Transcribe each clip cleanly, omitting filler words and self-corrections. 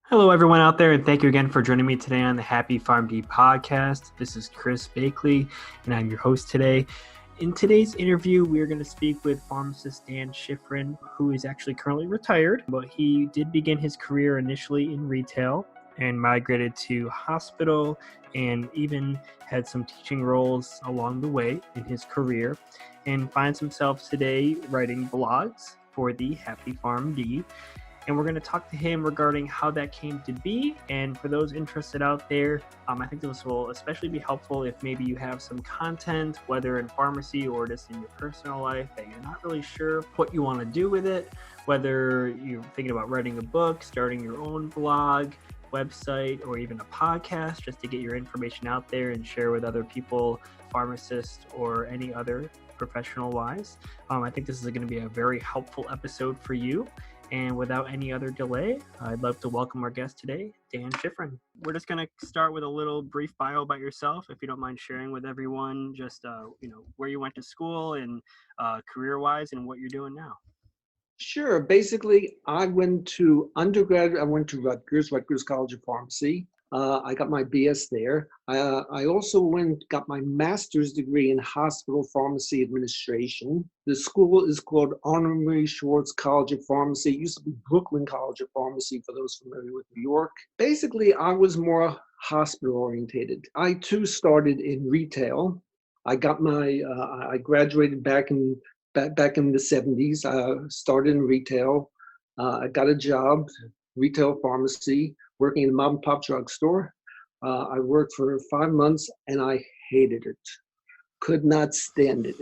Hello, everyone out there, and thank you again for joining me today on the Happy PharmD podcast. This is Chris Bakley, and I'm your host today. In today's interview, we're going to speak with pharmacist Dan Shifrin, who is actually currently retired, but he did begin his career initially in retail and migrated to hospital and even had some teaching roles along the way in his career, and finds himself today writing blogs for the Happy PharmD. And we're going to talk to him regarding how that came to be. And for those interested out there, I think this will especially be helpful if maybe you have some content, whether in pharmacy or just in your personal life, that you're not really sure what you want to do with it, whether you're thinking about writing a book, starting your own blog, website, or even a podcast, just to get your information out there and share with other people, pharmacists or any other professional wise. I think this is going to be a very helpful episode for you. And without any other delay, I'd love to welcome our guest today, Dan Shifrin. We're just going to start with a little brief bio about yourself, if you don't mind sharing with everyone just, where you went to school and career-wise and what you're doing now. Sure. Basically, I went to undergrad. I went to Rutgers College of Pharmacy. I got my BS there. I also got my master's degree in hospital pharmacy administration. The school is called Honor Marie Schwartz College of Pharmacy. It used to be Brooklyn College of Pharmacy for those familiar with New York. Basically, I was more hospital orientated. I too started in retail. I graduated back in the 70s. I started in retail. I got a job, retail pharmacy, working in a mom and pop drugstore. I worked for 5 months and I hated it. Could not stand it.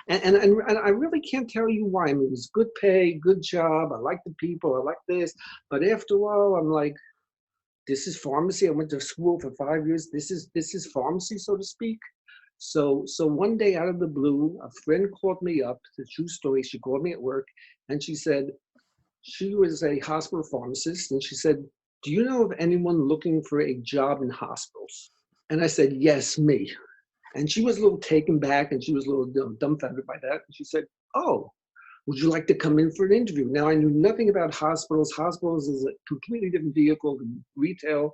And I really can't tell you why. I mean, it was good pay, good job. I like the people. I like this. But after a while, I'm like, this is pharmacy. I went to school for 5 years. This is pharmacy, so to speak. So one day out of the blue, a friend called me up. It's a true story. She called me at work and she said, she was a hospital pharmacist. And she said, do you know of anyone looking for a job in hospitals? And I said, yes, me. And she was a little taken back and she was a little dumbfounded by that. And she said, oh, would you like to come in for an interview? Now, I knew nothing about hospitals. Hospitals is a completely different vehicle than retail.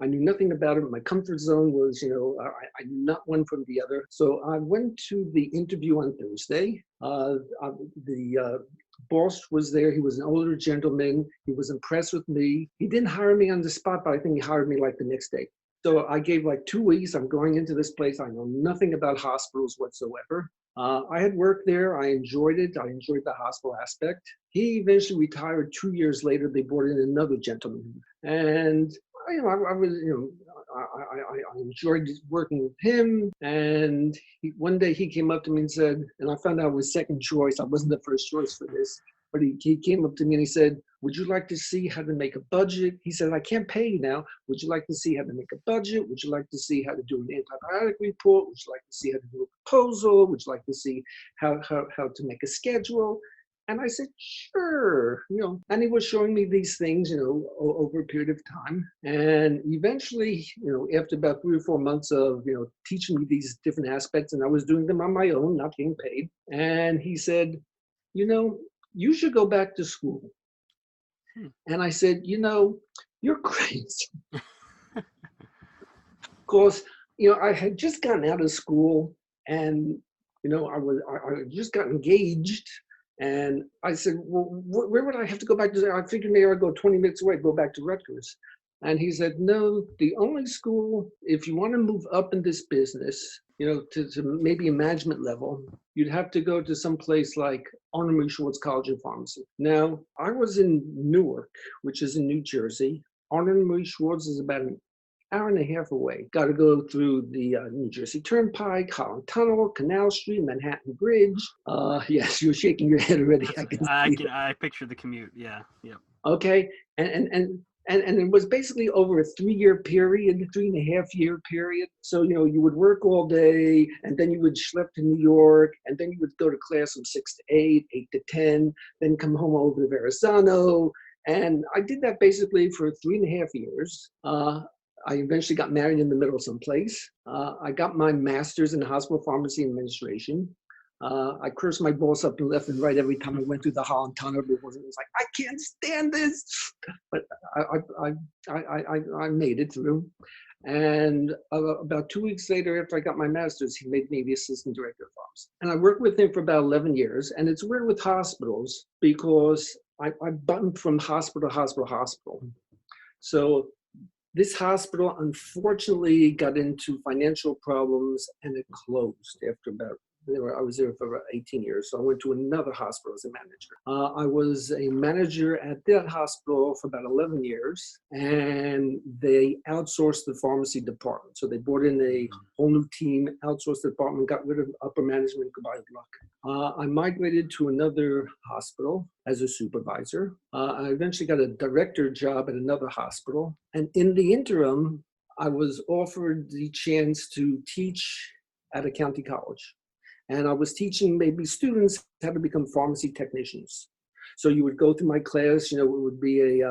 I knew nothing about it. My comfort zone was, I knew not one from the other. So I went to the interview on Thursday. The boss was there. He was an older gentleman. He was impressed with me. He didn't hire me on the spot, but I think he hired me like the next day. So I gave like 2 weeks. I'm going into this place. I know nothing about hospitals whatsoever. I had worked there. I enjoyed it. I enjoyed the hospital aspect. He eventually retired 2 years later. They brought in another gentleman. And I enjoyed working with him. And one day he came up to me and said, and I found out I was second choice. I wasn't the first choice for this. But he came up to me and he said, would you like to see how to make a budget? He said, I can't pay you now. Would you like to see how to make a budget? Would you like to see how to do an antibiotic report? Would you like to see how to do a proposal? Would you like to see how to make a schedule? And I said, sure, and he was showing me these things, over a period of time. And eventually, after about 3 or 4 months of, teaching me these different aspects, and I was doing them on my own, not getting paid. And he said, you should go back to school. And I said, you're crazy. Because, I had just gotten out of school and, I just got engaged. And I said, well, where would I have to go back to? I figured maybe I'd go 20 minutes away, go back to Rutgers. And he said, no, the only school, if you want to move up in this business, to maybe a management level, you'd have to go to some place like Honor Marie Schwartz College of Pharmacy. Now, I was in Newark, which is in New Jersey. Honor Marie Schwartz is about an hour and a half away. Got to go through the New Jersey Turnpike, Holland Tunnel, Canal Street, Manhattan Bridge. Yes, you're shaking your head already. I picture the commute. Yeah. Yep. Okay. And it was basically over a 3-year period, 3.5-year period. So, you would work all day and then you would schlep to New York and then you would go to class from 6 to 8, 8 to 10, then come home over to Verrazano. And I did that basically for 3.5 years. I eventually got married in the middle someplace. I got my master's in hospital pharmacy administration. I cursed my boss up and left and right every time I went through the Holland Tunnel. It was like, I can't stand this. But I made it through. And about 2 weeks later, after I got my master's, he made me the assistant director of pharmacy. And I worked with him for about 11 years. And it's weird with hospitals because I bumped from hospital to hospital to hospital. So this hospital unfortunately got into financial problems and it closed after about, I was there for about 18 years. So I went to another hospital as a manager. I was a manager at that hospital for about 11 years, and they outsourced the pharmacy department. So they brought in a whole new team, outsourced the department, got rid of upper management, goodbye luck. I migrated to another hospital as a supervisor. I eventually got a director job at another hospital. And in the interim, I was offered the chance to teach at a county college. And I was teaching maybe students how to become pharmacy technicians. So you would go through my class, it would be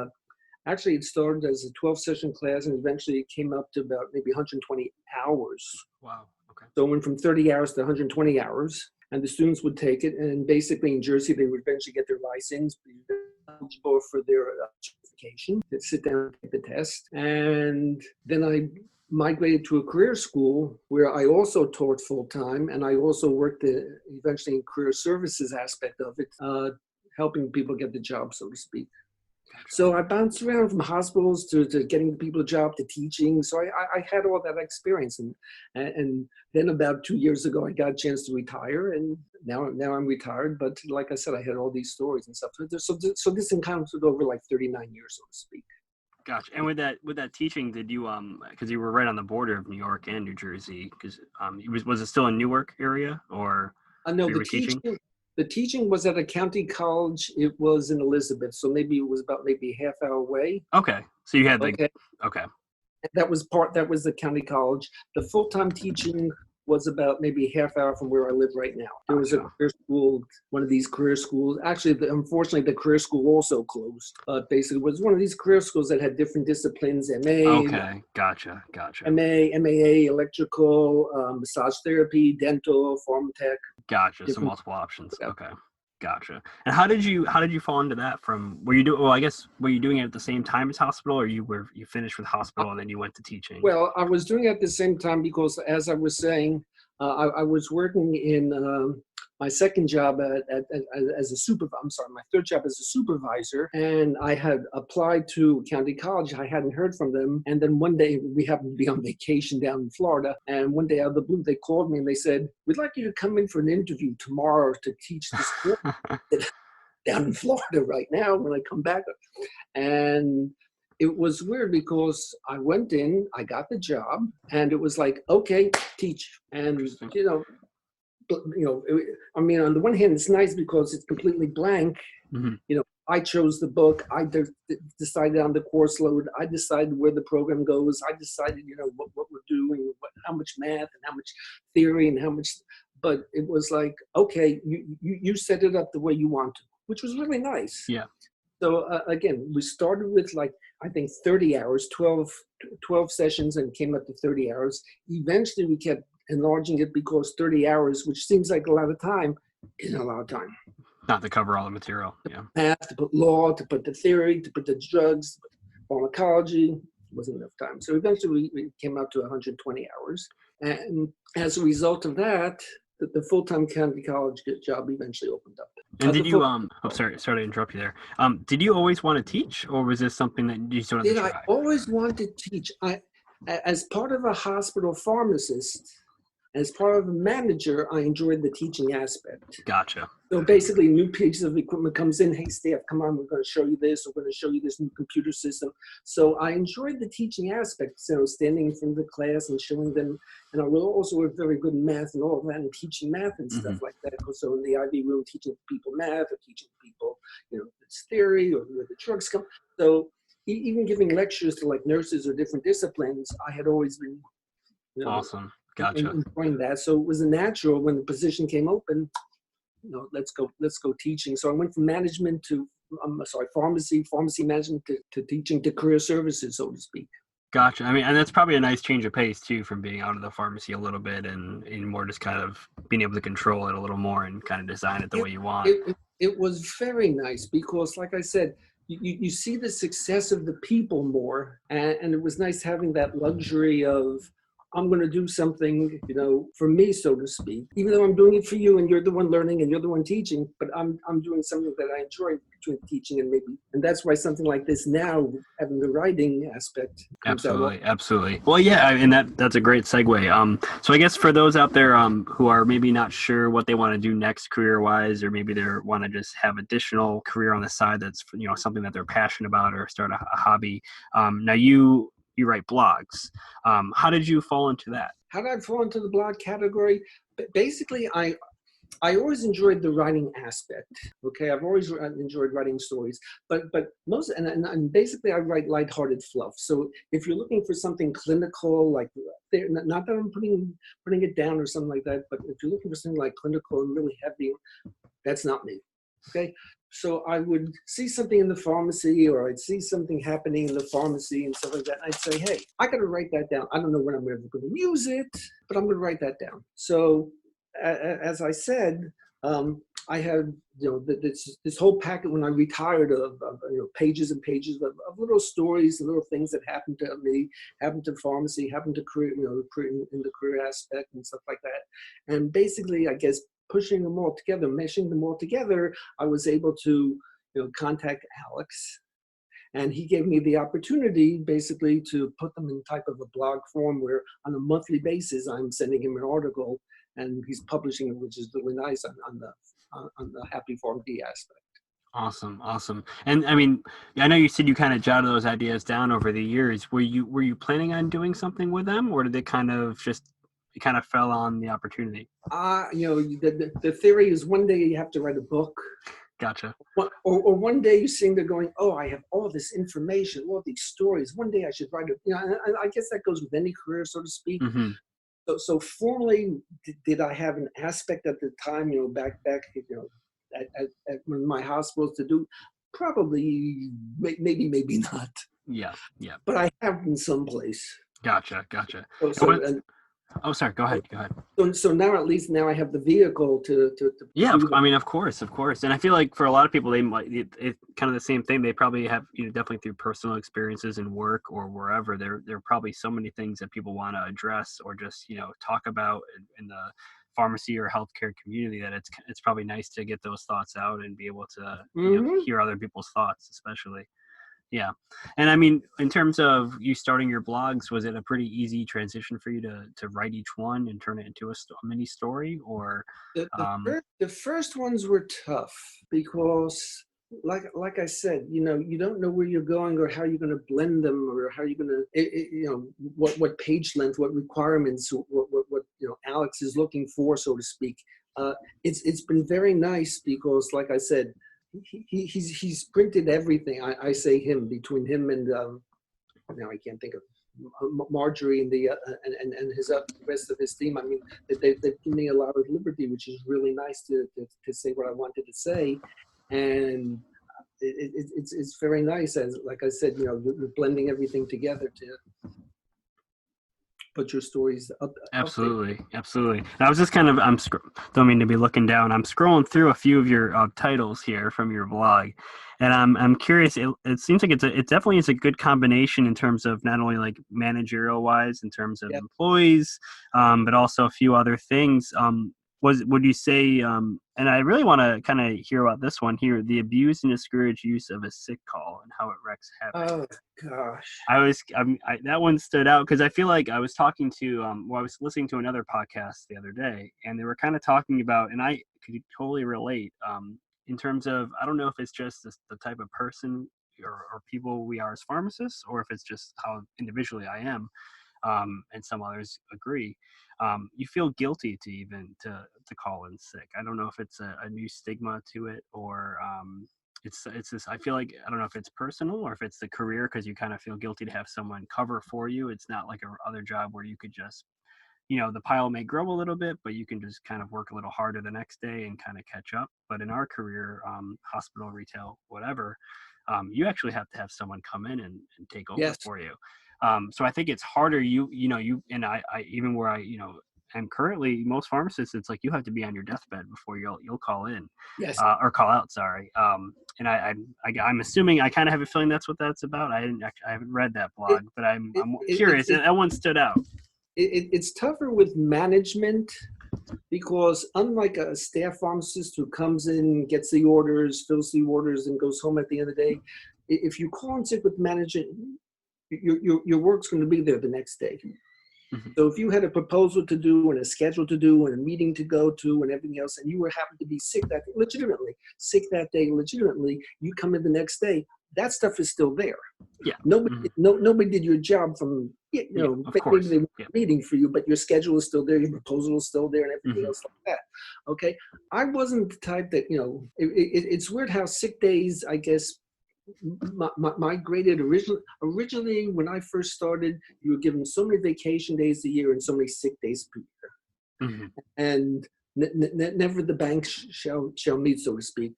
actually it started as a 12-session class and eventually it came up to about maybe 120 hours. Wow, okay. So it went from 30 hours to 120 hours and the students would take it. And basically in Jersey, they would eventually get their license, be eligible for their certification, they'd sit down and take the test. And then I migrated to a career school where I also taught full-time, and I also worked eventually in career services aspect of it, helping people get the job, so to speak. So I bounced around from hospitals to getting people a job to teaching. So I had all that experience. And then about 2 years ago, I got a chance to retire. And now I'm retired. But like I said, I had all these stories and stuff. So this encountered over like 39 years, so to speak. Gotcha. And with that teaching, did you because you were right on the border of New York and New Jersey, because was it still in Newark area or no, you were teaching? The teaching was at a county college. It was in Elizabeth, so maybe it was about maybe a half hour away. Okay, so you had okay. That was the county college. The full-time teaching was about maybe a half hour from where I live right now. There was a career school, one of these career schools. Actually, unfortunately, the career school also closed. Basically, it was one of these career schools that had different disciplines, MA. Okay, gotcha. MA, electrical, massage therapy, dental, pharmatech. Gotcha, so multiple options. Yeah. Okay, gotcha. And how did you fall into that from, were you doing it at the same time as hospital, or you finished with hospital and then you went to teaching? Well, I was doing it at the same time because, as I was saying, I was working in my second job as a supervisor. I'm sorry, my third job as a supervisor, and I had applied to county college. I hadn't heard from them, and then one day we happened to be on vacation down in Florida, and one day out of the blue they called me and they said, "We'd like you to come in for an interview tomorrow to teach this course down in Florida right now when I come back." And it was weird because I went in, I got the job, and it was like, okay, teach. And, I mean, on the one hand, it's nice because it's completely blank. Mm-hmm. I chose the book. I decided on the course load. I decided where the program goes. I decided, what we're doing, how much math and how much theory and how much. But it was like, okay, you set it up the way you want to, which was really nice. Yeah. So again, we started with I think 30 hours, 12 sessions, and came up to 30 hours. Eventually, we kept enlarging it because 30 hours, which seems like a lot of time, isn't a lot of time. Not to cover all the material, yeah. Math, to put law, to put the theory, to put the drugs, to put pharmacology, wasn't enough time. So eventually, we came out to 120 hours. And as a result of that, the full-time county college job eventually opened up. And did you sorry to interrupt you there. Did you always want to teach, or was this something that you sort of tried? I always wanted to teach. As part of a hospital pharmacist, as part of a manager, I enjoyed the teaching aspect. Gotcha. So basically, new pieces of equipment comes in. Hey, staff, come on, we're going to show you this. We're going to show you this new computer system. So I enjoyed the teaching aspect, standing in front of the class and showing them. And I was also very good in math and all of that, and teaching math and stuff like that. So in the IV room, teaching people math or teaching people, it's theory or where the drugs come. So even giving lectures to like nurses or different disciplines, I had always been awesome. Gotcha. Enjoying that. So it was a natural when the position came open. Let's go teaching. So I went from management to pharmacy management to teaching to career services, so to speak. Gotcha. I mean, and that's probably a nice change of pace too, from being out of the pharmacy a little bit and more just kind of being able to control it a little more and kind of design it the It, way you want. it was very nice because, like I said, you see the success of the people more, and it was nice having that luxury of, I'm going to do something, for me, so to speak. Even though I'm doing it for you, and you're the one learning, and you're the one teaching, but I'm doing something that I enjoy between teaching and that's why something like this now, having the writing aspect, comes out well. Absolutely. Well, yeah, and that's a great segue. So I guess for those out there who are maybe not sure what they want to do next career-wise, or maybe they want to just have additional career on the side that's something that they're passionate about or start a hobby. Now you write blogs. How did you fall into that? How did I fall into the blog category? Basically, I always enjoyed the writing aspect. Okay, I've always enjoyed writing stories, but most and basically I write lighthearted fluff. So if you're looking for something clinical, like not that I'm putting it down or something like that, but if you're looking for something like clinical and really heavy, that's not me. Okay, so I would see something in the pharmacy, or I'd see something happening in the pharmacy and stuff like that. And I'd say, hey, I got to write that down. I don't know when I'm ever going to use it, but I'm going to write that down. So as I said, I had this whole packet when I retired of pages and pages of little stories and little things that happened to me, happened to pharmacy, happened to career, in the career aspect and stuff like that. And basically, I guess pushing them all together, meshing them all together, I was able to contact Alex. And he gave me the opportunity basically to put them in type of a blog form where on a monthly basis, I'm sending him an article and he's publishing it, which is really nice on the Happy Farm D aspect. Awesome. And I mean, I know you said you kind of jotted those ideas down over the years. Were you planning on doing something with them, or did they kind of fell on the opportunity? The theory is one day you have to write a book. Gotcha. Or one day you seem to going, oh, I have all this information, all these stories. One day I should write it. And I guess that goes with any career, so to speak. Mm-hmm. So formally, did I have an aspect at the time, back, at when my hospitals to do? Probably, maybe not. Yeah. But I have in some place. Gotcha. Oh, sorry. Go ahead. So now at least I have the vehicle to yeah, I mean, of course, and I feel like for a lot of people, they might it's kind of the same thing. They probably have definitely through personal experiences in work or wherever. There are probably so many things that people want to address or just talk about in the pharmacy or healthcare community that it's probably nice to get those thoughts out and be able to hear other people's thoughts, especially. Yeah. And I mean, in terms of you starting your blogs, was it a pretty easy transition for you to write each one and turn it into a mini story, or? The first ones were tough because, like I said, you don't know where you're going or how you're going to blend them or how you're going to, what page length, what requirements, what Alex is looking for, so to speak. It's been very nice because, like I said, he's printed everything. I say him, between him and now I can't think of Marjorie and the and his the rest of his team. I mean, they've given me a lot of liberty, which is really nice to say what I wanted to say, and it's very nice. As like I said, you're blending everything together to put your stories up. Absolutely. And I was just kind of don't mean to be looking down. I'm scrolling through a few of your titles here from your blog, and I'm curious. It seems like it definitely is a good combination in terms of not only like managerial wise in terms of employees, but also a few other things. Would you say? And I really want to kind of hear about this one here: the abused and discouraged use of a sick call and how it wreaks havoc. Oh gosh! That one stood out because I feel like I was talking to I was listening to another podcast the other day, and they were kind of talking about, and I could totally relate in terms of, I don't know if it's just the type of person or people we are as pharmacists, or if it's just how individually I am. And some others agree. You feel guilty to even to call in sick. I don't know if it's a new stigma to it, or it's this. I feel like, I don't know if it's personal or if it's the career, because you kind of feel guilty to have someone cover for you. It's not like a other job where you could just, the pile may grow a little bit, but you can just kind of work a little harder the next day and kind of catch up. But in our career, hospital, retail, whatever, you actually have to have someone come in and take over for you. So I think it's harder. You and I even where I am currently, most pharmacists, it's like you have to be on your deathbed before you'll call in, Yes. or call out. Sorry. And I'm assuming, I kind of have a feeling that's what that's about. I haven't read that It, blog, but I'm it, it, curious. it, That one stood out. it's tougher with management because unlike a staff pharmacist who comes in, gets the orders, fills the orders, and goes home at the end of the day, if you call in sick with management, your work's going to be there the next day. Mhm. So if you had a proposal to do and a schedule to do and a meeting to go to and everything else, and you were happened to be sick that day, legitimately, you come in the next day, that stuff is still there. Yeah. Nobody did your job from, Of maybe course. they were Yeah. meeting for you, but your schedule is still there, your proposal is still there, and everything Mhm. else like that. Okay. I wasn't the type that, it's weird how sick days, I guess, migrated originally when I first started. You were given so many vacation days a year and so many sick days per year, Mhm. and never the bank shall meet, so to speak.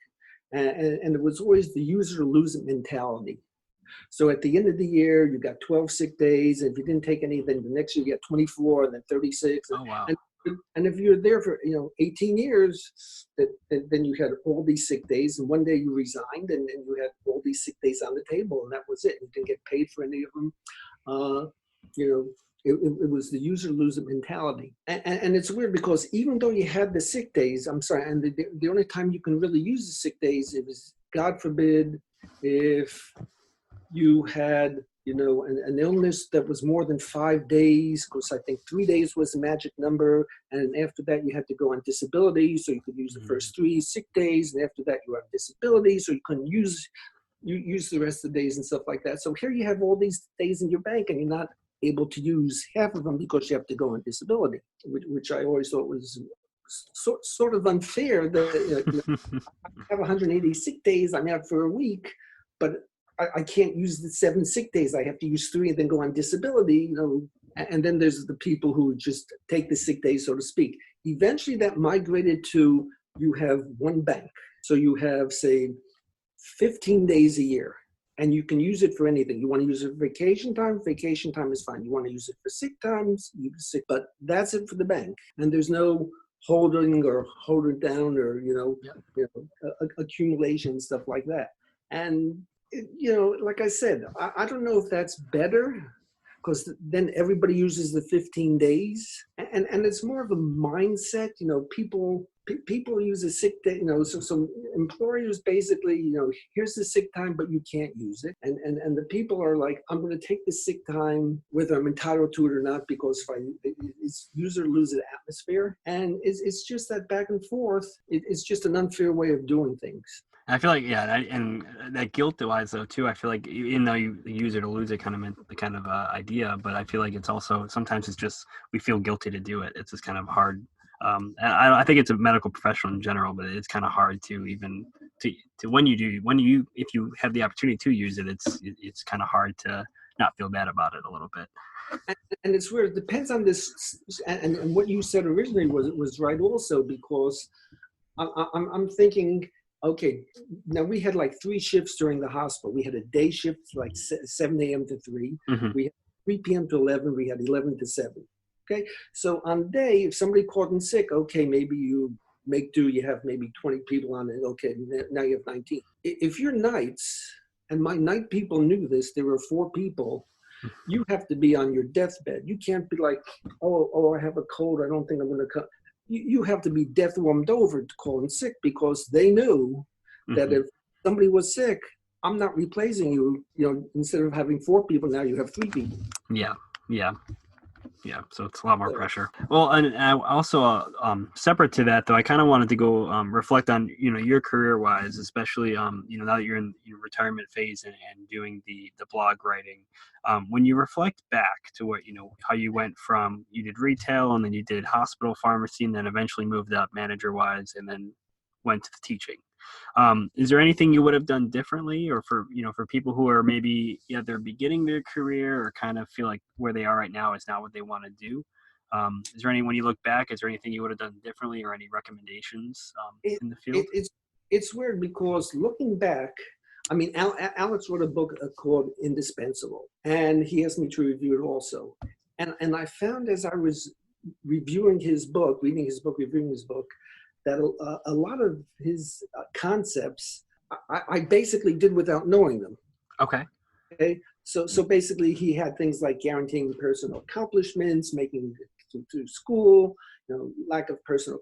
And it was always the user lose it mentality. So at the end of the year, you got 12 sick days. And if you didn't take anything, the next year you got 24 and then 36. Oh wow. And if you're there for 18 years, then you had all these sick days, and one day you resigned, and you had all these sick days on the table, and that was it. You didn't get paid for any of them. Uh, it was the user lose it mentality, and it's weird because even though you had the sick days, I'm sorry, and the only time you can really use the sick days is, God forbid, if you had an illness that was more than 5 days, because I think 3 days was the magic number, and after that you had to go on disability, so you could use the first 3 sick days, and after that you were on disability, so you couldn't use the rest of the days and stuff like that. So here you have all these days in your bank, and you're not able to use half of them because you have to go on disability, which I always thought was sort of unfair. That I have 180 sick days, I'm out for a week, but I can't use the 7 sick days. I have to use 3 and then go on disability, and then there's the people who just take the sick days, so to speak. Eventually that migrated to, you have one bank. So you have, say, 15 days a year, and you can use it for anything. You want to use it for vacation time is fine. You want to use it for sick times, you can sick, but that's it for the bank. And there's no holding or holding down or, accumulation, stuff like that. And like I said, I don't know if that's better, because then everybody uses the 15 days, and it's more of a mindset. People use a sick day. So employers basically, here's the sick time, but you can't use it, and the people are like, I'm going to take the sick time whether I'm entitled to it or not, because it's use or lose it atmosphere, and it's just that back and forth. It's just an unfair way of doing things. I feel like, yeah, and that guilt-wise though too. I feel like even though you use it or lose it kind of idea, but I feel like it's also sometimes it's just we feel guilty to do it. It's just kind of hard. And I think it's a medical professional in general, but it's kind of hard to even to if you have the opportunity to use it, it's kind of hard to not feel bad about it a little bit. And it's weird. It depends on this, and what you said originally was right also, because I'm thinking, okay, now we had like 3 shifts during the hospital. We had a day shift, like 7 a.m. to 3. Mm-hmm. We had 3 p.m. to 11. We had 11 to 7. Okay, so on day, if somebody called in sick, okay, maybe you make do. You have maybe 20 people on it. Okay, now you have 19. If you're nights, and my night people knew this, there were 4 people. You have to be on your deathbed. You can't be like, oh, I have a cold, I don't think I'm going to come. You have to be death warmed over to call in sick, because they knew that if somebody was sick, I'm not replacing you. Instead of having 4 people, now you have 3 people. Yeah, so it's a lot more pressure. Well, and also separate to that, though, I kind of wanted to go reflect on your career wise, especially now that you're in your retirement phase and doing the blog writing. When you reflect back to what how you went from, you did retail and then you did hospital pharmacy and then eventually moved up manager wise and then went to the teaching. Is there anything you would have done differently, or for people who are maybe they're beginning their career or kind of feel like where they are right now is not what they want to do? Is there when you look back, is there anything you would have done differently or any recommendations in the field? It's weird, because looking back, I mean, Alex wrote a book called Indispensable, and he asked me to review it also. And I found as I was reviewing his book, reading his book, reviewing his book, that a lot of his concepts I basically did without knowing them. Okay. Okay. So basically, he had things like guaranteeing personal accomplishments, making it to school, lack of personal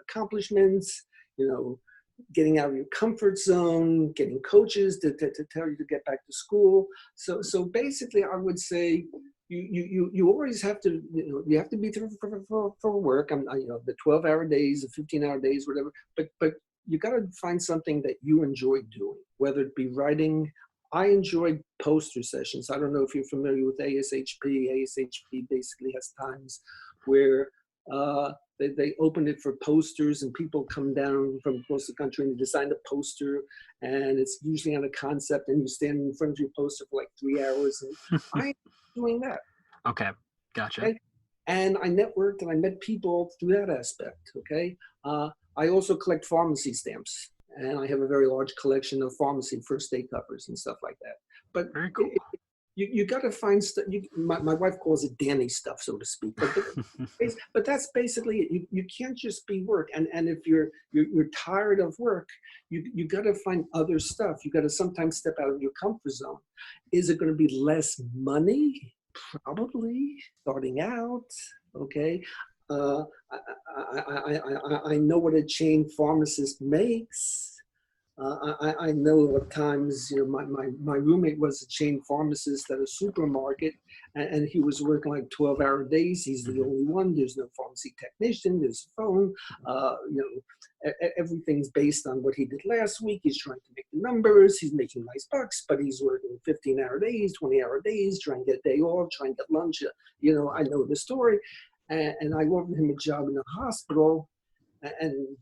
accomplishments, getting out of your comfort zone, getting coaches to tell you to get back to school. So basically, I would say you always have to, you have to be through for work. The 12-hour days, the 15-hour days, whatever. But you got to find something that you enjoy doing, whether it be writing. I enjoy poster sessions. I don't know if you're familiar with ASHP. ASHP basically has times where they open it for posters and people come down from across the country and design a poster, and it's usually on a concept, and you stand in front of your poster for like 3 hours. And I'm doing that. Okay, gotcha. Okay? And I networked and I met people through that aspect. Okay. I also collect pharmacy stamps, and I have a very large collection of pharmacy first aid covers and stuff like that. But very cool. You got to find stuff. My wife calls it Danny stuff, so to speak. But that's basically it. You can't just be work. And if you're tired of work, you got to find other stuff. You got to sometimes step out of your comfort zone. Is it going to be less money? Probably starting out. Okay. I know what a chain pharmacist makes. I know at times, my roommate was a chain pharmacist at a supermarket, and he was working like 12-hour days. He's the only one. There's no pharmacy technician. There's a phone. Everything's based on what he did last week. He's trying to make the numbers. He's making nice bucks, but he's working 15-hour days, 20-hour days, trying to get a day off, trying to get lunch. I know the story. And I offered him a job in a hospital, and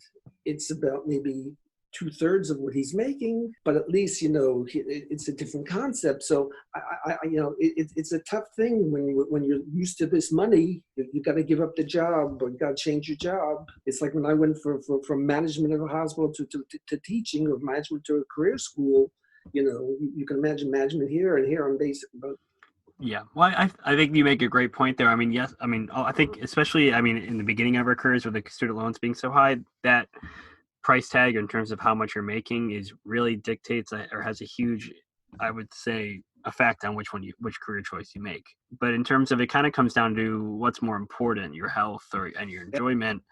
it's about maybe 2/3 of what he's making, but at least, it's a different concept. So it's a tough thing when you're used to this money. You got to give up the job, or you got to change your job. It's like when I went from management of a hospital to teaching, or management to a career school. You can imagine management here, and here I'm basic, but. Yeah, well, I think you make a great point there. I mean, yes, I think especially, in the beginning of our careers with the student loans being so high, that price tag in terms of how much you're making is really dictates or has a huge, I would say, effect on which career choice you make. But in terms of, it kind of comes down to what's more important, your health and your enjoyment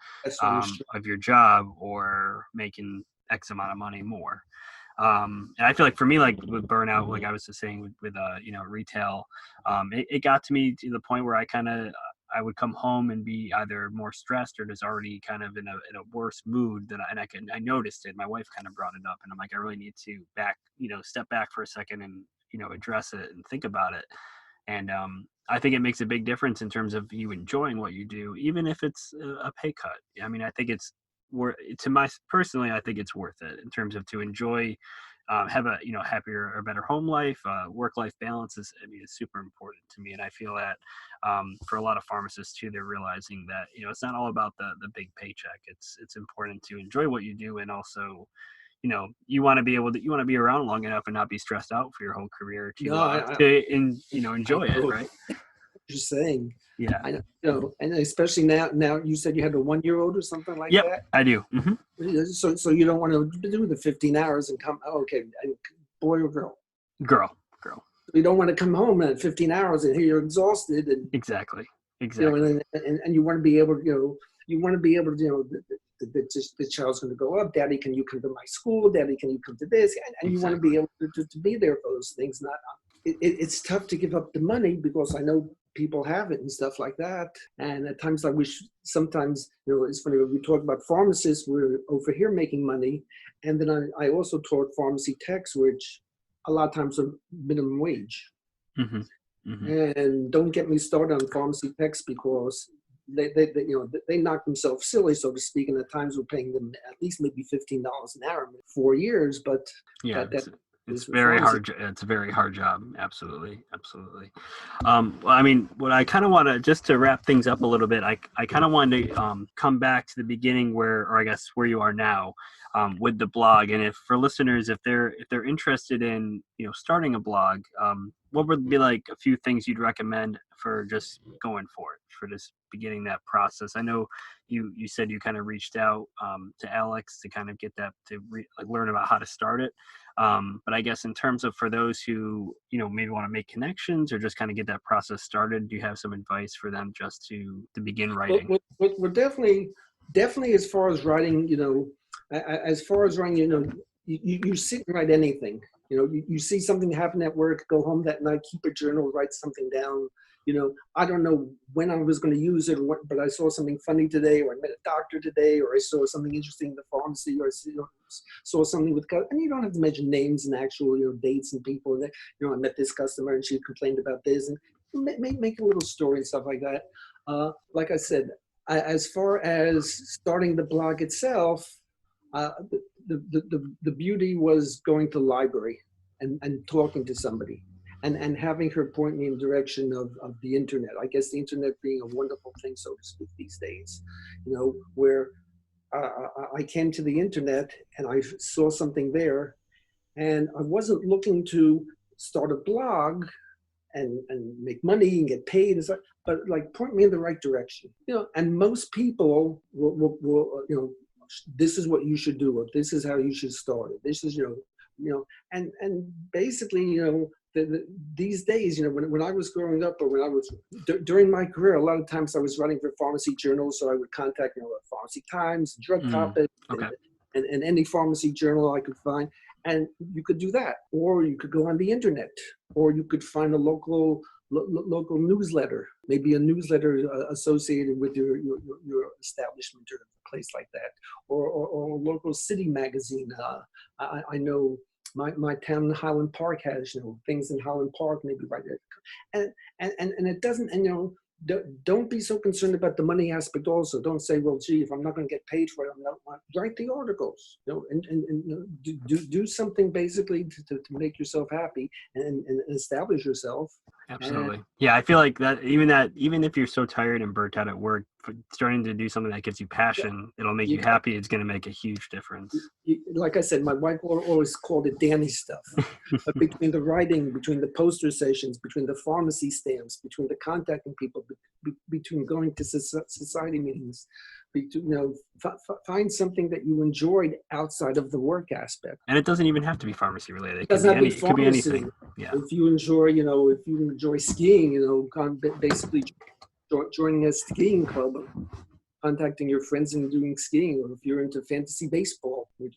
of your job, or making X amount of money more. And I feel like for me, like with burnout, like I was just saying with retail, it got to me to the point where I would come home and be either more stressed or just already kind of in a worse mood I noticed it. My wife kind of brought it up, and I'm like, I really need to step back for a second and, address it and think about it. And I think it makes a big difference in terms of you enjoying what you do, even if it's a pay cut. I think it's personally, I think it's worth it in terms of to enjoy, have a happier or better home life. Work-life balance is super important to me, and I feel that for a lot of pharmacists too, they're realizing that it's not all about the big paycheck. It's important to enjoy what you do, and also you want to be around long enough and not be stressed out for your whole career to enjoy it, right? You're saying. Yeah. I know, and especially now you said you had a 1-year-old or something like that? Yep, I do. Mm-hmm. So you don't want to do the 15 hours and come, okay, boy or girl? Girl. You don't want to come home at 15 hours and here you're exhausted. And, Exactly. And you want to be able to, the child's going to go up. Daddy, can you come to my school? Daddy, can you come to this? And you want to be able to be there for those things. It's tough to give up the money, because I know people have it and stuff like that. And at times I wish sometimes, it's funny when we talk about pharmacists, we're over here making money. And then I also taught pharmacy techs, which a lot of times are minimum wage. Mm-hmm. Mm-hmm. And don't get me started on pharmacy techs, because they knock themselves silly, so to speak. And at times we're paying them at least maybe $15 an hour, 4 years. But yeah, It's very hard. It's a very hard job. Absolutely. Well, I mean, what I kind of want to, just to wrap things up a little bit, I kind of wanted to come back to the beginning where I guess where you are now with the blog. And if for listeners, if they're interested in, starting a blog, what would be like a few things you'd recommend for just going for it, for just beginning that process? I know you said you kind of reached out to Alex to kind of get that, to learn about how to start it. But I guess in terms of for those who, maybe want to make connections or just kind of get that process started, do you have some advice for them just to begin writing? Well, definitely as far as writing, you sit and write anything. You see something happen at work, go home that night, keep a journal, write something down. I don't know when I was going to use it, but I saw something funny today, or I met a doctor today, or I saw something interesting in the pharmacy, or I saw something with, and you don't have to mention names and actual, dates and people. And I met this customer and she complained about this, and make a little story and stuff like that. Like I said, as far as starting the blog itself, the beauty was going to the library and talking to somebody. And having her point me in the direction of the internet. I guess the internet being a wonderful thing, so to speak, these days, where I came to the internet and I saw something there, and I wasn't looking to start a blog and make money and get paid, and stuff, but like point me in the right direction. And most people will this is what you should do, or this is how you should start it. This is, and basically, these days, when I was growing up, or when I was during my career, a lot of times I was writing for pharmacy journals, so I would contact, Pharmacy Times, Drug Topic, okay. and any pharmacy journal I could find, and you could do that, or you could go on the internet, or you could find a local newsletter, maybe a newsletter associated with your establishment or a place like that, or a local city magazine. I know my town in Highland Park has, things in Highland Park, maybe right there. And it doesn't, don't be so concerned about the money aspect also. Don't say, well, gee, if I'm not going to get paid for it, I'm not. Write the articles, and do something basically to make yourself happy and establish yourself. Absolutely. Yeah, I feel like that even if you're so tired and burnt out at work, starting to do something that gives you passion, it'll make you happy. It's going to make a huge difference. Like I said, my wife always called it Danny stuff. But between the writing, between the poster sessions, between the pharmacy stamps, between the contacting people, between going to society meetings, find something that you enjoyed outside of the work aspect. And it doesn't even have to be pharmacy related. It could be anything. Yeah. If you enjoy skiing, basically joining a skiing club, contacting your friends and doing skiing, or if you're into fantasy baseball, if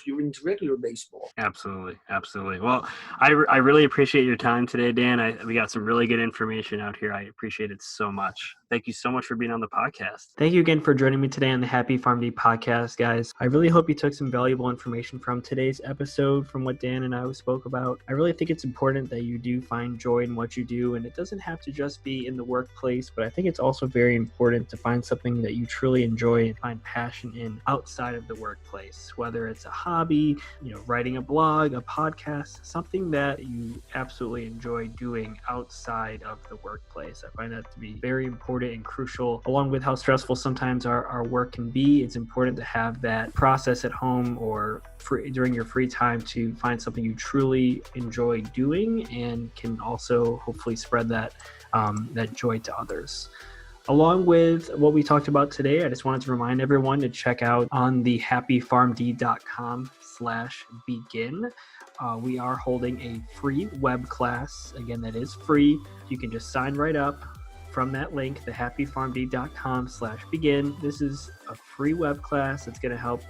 you're into regular baseball. Absolutely. Well, I really appreciate your time today, Dan. We got some really good information out here. I appreciate it so much. Thank you so much for being on the podcast. Thank you again for joining me today on the Happy PharmD podcast, guys. I really hope you took some valuable information from today's episode, from what Dan and I spoke about. I really think it's important that you do find joy in what you do, and it doesn't have to just be in the workplace, but I think it's also very important to find something that you truly enjoy and find passion in outside of the workplace, whether it's a hobby, writing a blog, a podcast, something that you absolutely enjoy doing outside of the workplace. I find that to be very important and crucial. Along with how stressful sometimes our work can be, it's important to have that process at home or during your free time to find something you truly enjoy doing and can also hopefully spread that joy to others. Along with what we talked about today, I just wanted to remind everyone to check out on the happypharmd.com/begin. We are holding a free web class. Again, that is free. You can just sign right up from that link, the happypharmd.com/begin. This is a free web class that's going to help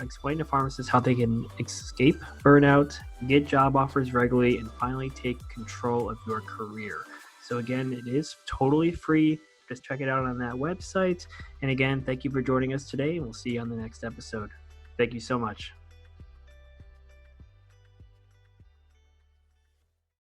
explain to pharmacists how they can escape burnout, get job offers regularly, and finally take control of your career. So again, it is totally free. Just check it out on that website. And again, thank you for joining us today, and we'll see you on the next episode. Thank you so much.